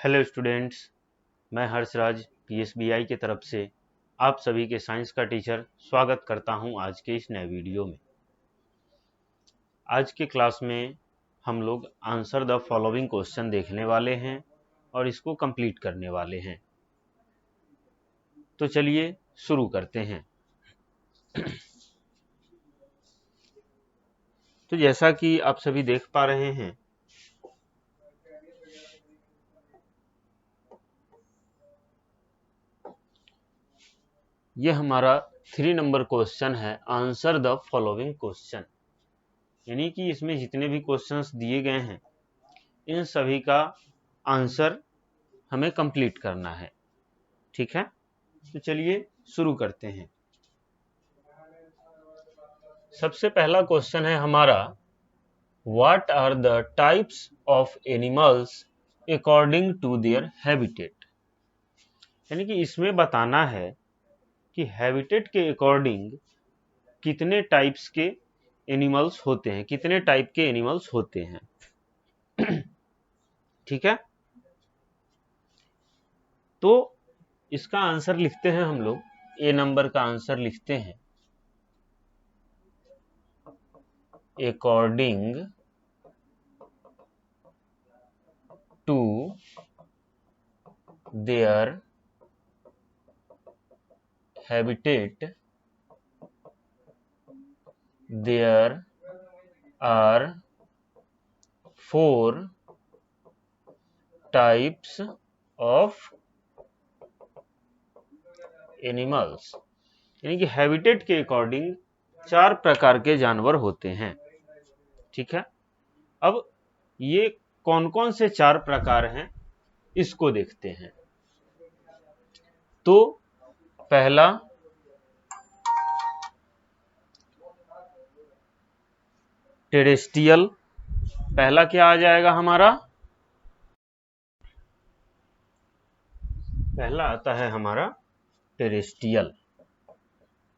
Hello students, मैं हर्षराज पीएसबीआई की तरफ से आप सभी के साइंस का टीचर स्वागत करता हूं आज के इस नए वीडियो में। आज के क्लास में हम लोग आंसर द फॉलोइंग क्वेश्चन देखने वाले हैं और इसको कंप्लीट करने वाले हैं। तो चलिए शुरू करते हैं। तो जैसा कि आप सभी देख पा रहे हैं, यह हमारा 3 नंबर क्वेश्चन है, आंसर द फॉलोइंग क्वेश्चन। यानी कि इसमें जितने भी क्वेश्चंस दिए गए हैं इन सभी का आंसर हमें कंप्लीट करना है। ठीक है, तो चलिए शुरू करते हैं। सबसे पहला क्वेश्चन है हमारा, what are the types of animals according to their habitat. यानी कि इसमें बताना है कि हैबिटेट के अकॉर्डिंग कितने टाइप्स के एनिमल्स होते हैं, कितने टाइप के एनिमल्स होते हैं। ठीक है, तो इसका आंसर लिखते हैं हम लोग। ए नंबर का आंसर लिखते हैं, according to their habitat there are 4 types of animals। यानी कि हैबिटेट के अकॉर्डिंग 4 प्रकार के जानवर होते हैं। ठीक है, अब ये कौन कौन से 4 प्रकार हैं इसको देखते हैं। तो पहला टेरेस्ट्रियल, पहला क्या आ जाएगा हमारा, पहला आता है हमारा टेरेस्ट्रियल,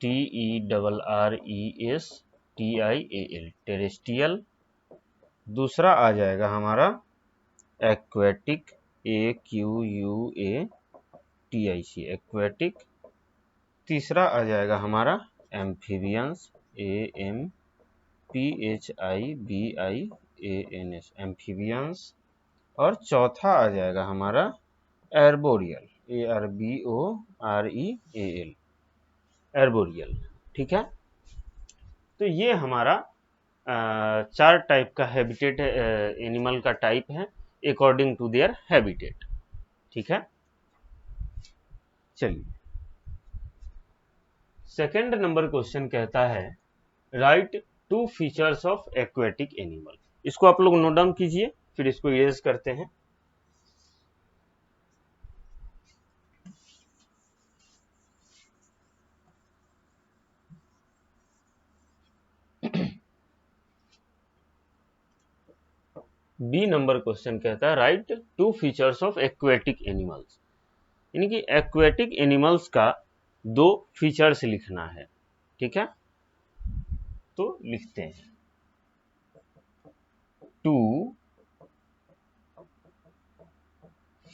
TERRESTIAL, टेरेस्ट्रियल। दूसरा आ जाएगा हमारा एक्वेटिक, AQUATIC, एक्वेटिक। तीसरा आ जाएगा हमारा एम्फीबियंस, AMPHIBIANS, एम्फीबियंस। और चौथा आ जाएगा हमारा एर्बोरियल, ARBOREAL, एर्बोरियल। ठीक है, तो ये हमारा 4 टाइप का हैबिटेट एनिमल का टाइप है अकॉर्डिंग टू देयर हैबिटेट। ठीक है, चलिए सेकंड नंबर क्वेश्चन कहता है, right 2 features of aquatic animal. इसको आप लोग नोट डाउन कीजिए, फिर इसको इरेज करते हैं। बी नंबर क्वेश्चन कहता है, right 2 features of aquatic animals. यानी कि एक्वेटिक एनिमल्स का 2 फीचर्स लिखना है। ठीक है, तो लिखते हैं 2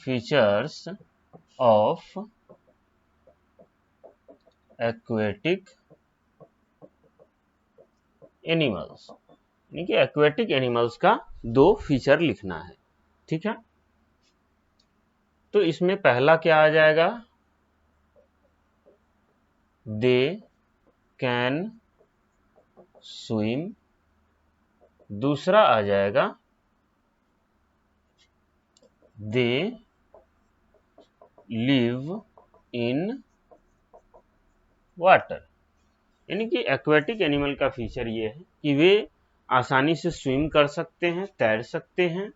फीचर्स ऑफ एक्वेटिक एनिमल्स। यानी कि एक्वेटिक एनिमल्स का 2 फीचर लिखना है। ठीक है, तो इसमें पहला क्या आ जाएगा, दे कैन स्विम। दूसरा आ जाएगा दे लिव इन वाटर। यानी कि एक्वेटिक एनिमल का फीचर ये है कि वे आसानी से स्विम कर सकते हैं, तैर सकते हैं।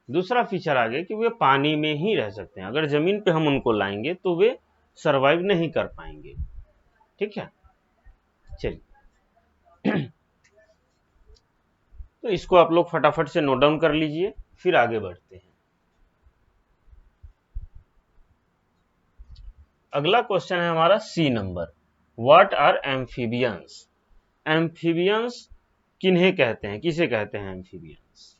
दूसरा फीचर आ गया कि वे पानी में ही रह सकते हैं, अगर जमीन पे हम उनको लाएंगे तो वे सरवाइव नहीं कर पाएंगे। ठीक है, चलिए तो इसको आप लोग फटाफट से नोट डाउन कर लीजिए, फिर आगे बढ़ते हैं। अगला क्वेश्चन है हमारा C number, what are amphibians. Amphibians किन्हें कहते हैं, किसे कहते हैं एम्फीबियंस।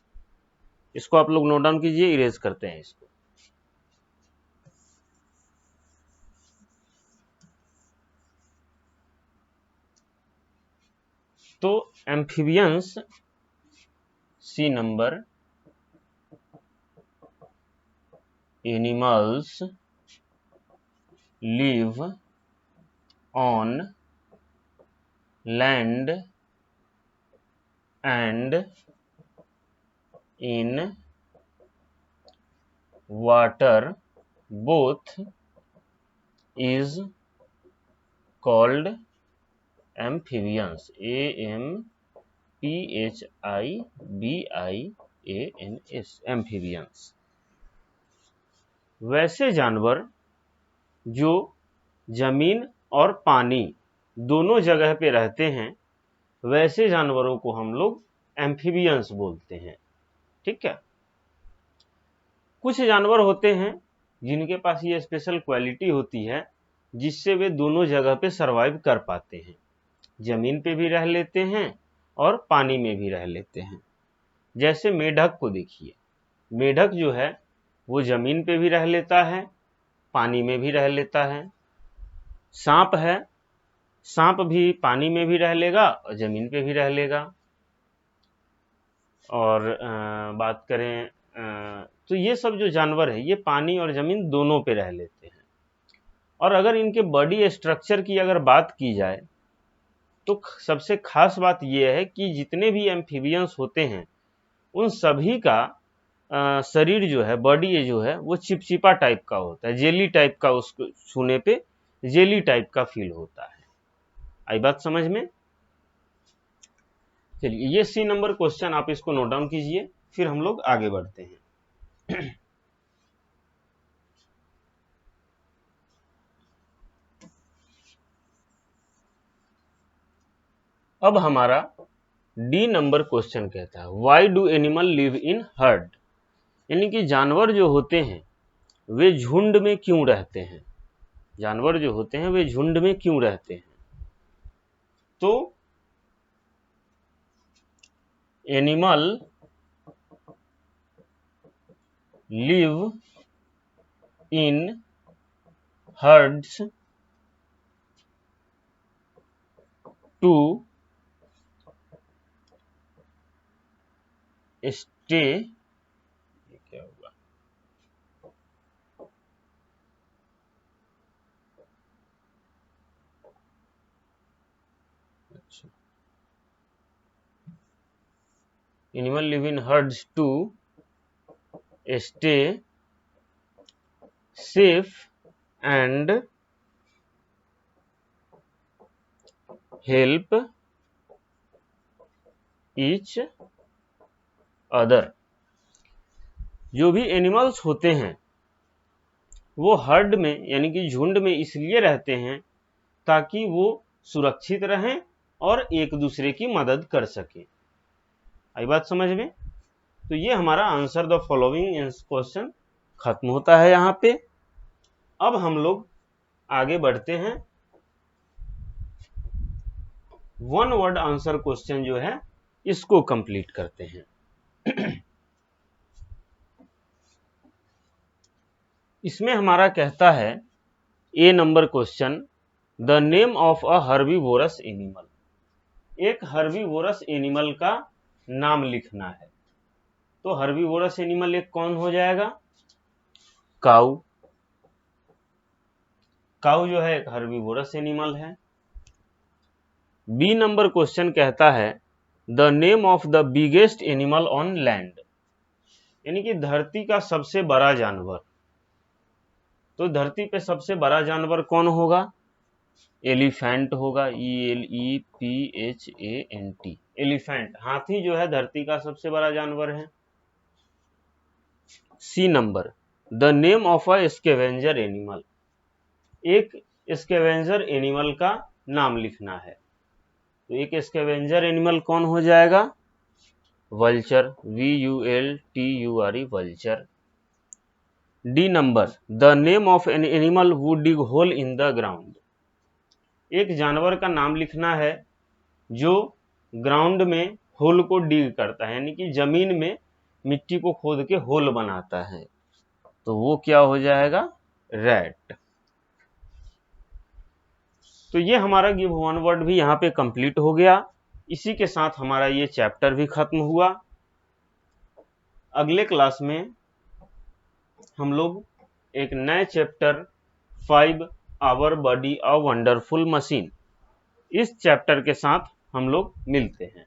इसको आप लोग नोट डाउन कीजिए, इरेज करते हैं इसको। तो amphibians, C number, animals live on land and in water both is called amphibians, amphibians, amphibians। वैसे जानवर जो जमीन और पानी दोनों जगह पे रहते हैं, वैसे जानवरों को हम लोग एम्फीबियंस बोलते हैं। ठीक है। कुछ जानवर होते हैं जिनके पास ये स्पेशल क्वालिटी होती है जिससे वे दोनों जगह पे सरवाइव कर पाते हैं, जमीन पे भी रह लेते हैं और पानी में भी रह लेते हैं। जैसे मेढक को देखिए, मेढक जो है वो जमीन पे भी रह लेता है, पानी में भी रह लेता है। सांप है, सांप भी पानी में भी रह लेगा और जमीन पे भी रह लेगा। और बात करें तो ये सब जो जानवर है ये पानी और जमीन दोनों पे रह लेते हैं। और अगर इनके बॉडी स्ट्रक्चर की अगर बात की जाए तो सबसे खास बात यह है कि जितने भी एम्फीबियंस होते हैं उन सभी का शरीर जो है, बॉडी जो है वो चिपचिपा टाइप का होता है, जेली टाइप का, उसको छूने पे जेली टाइप का फील होता है। आई बात समझ में? चलिए, ये सी नंबर क्वेश्चन आप इसको नोट डाउन कीजिए, फिर हम लोग आगे बढ़ते हैं। अब हमारा डी नंबर क्वेश्चन कहता है why do animal live in heard, यानी कि जानवर जो होते हैं वे झुंड में क्यों रहते हैं, जानवर जो होते हैं वे झुंड में क्यों रहते हैं। तो animal live in herds to stay, क्या होगा, अच्छा, animal live in herds to stay safe and help each other. जो भी एनिमल्स होते हैं वो हर्ड में यानी कि झुंड में इसलिए रहते हैं ताकि वो सुरक्षित रहें और एक दूसरे की मदद कर सके। आई बात समझ में? तो ये हमारा आंसर द फॉलोइंग क्वेश्चन खत्म होता है यहाँ पे। अब हम लोग आगे बढ़ते हैं, वन वर्ड आंसर क्वेश्चन जो है इसको कंप्लीट करते हैं। इसमें हमारा कहता है a number question, the name of a herbivorous animal, एक हर्बीवोरस एनिमल का नाम लिखना है। तो हर्बीवोरस एनिमल एक कौन हो जाएगा? काऊ। काऊ जो है एक हर्बीवोरस एनिमल है। बी नंबर क्वेश्चन कहता है the name of the biggest animal on land, यानी कि धरती का सबसे बड़ा जानवर। तो धरती पे सबसे बड़ा जानवर कौन होगा? एलिफेंट होगा, ELEPHANT, एलिफेंट। हाथी जो है धरती का सबसे बड़ा जानवर है। C number, the name of a scavenger animal, एक स्कैवेंजर एनिमल का नाम लिखना है। तो एक स्कैवेंजर एनिमल कौन हो जाएगा? Vulture, VULTURE, vulture. D number, the name of an animal who dig hole in the ground, एक जानवर का नाम लिखना है जो ग्राउंड में होल को डिग करता है, यानी कि जमीन में मिट्टी को खोद के होल बनाता है, तो वो क्या हो जाएगा? रैट। तो ये हमारा गिव वन वर्ड भी यहाँ पे कंप्लीट हो गया। इसी के साथ हमारा ये चैप्टर भी खत्म हुआ। अगले क्लास में हम लोग एक नए chapter 5 our body a wonderful machine, इस चैप्टर के साथ हम लोग मिलते हैं।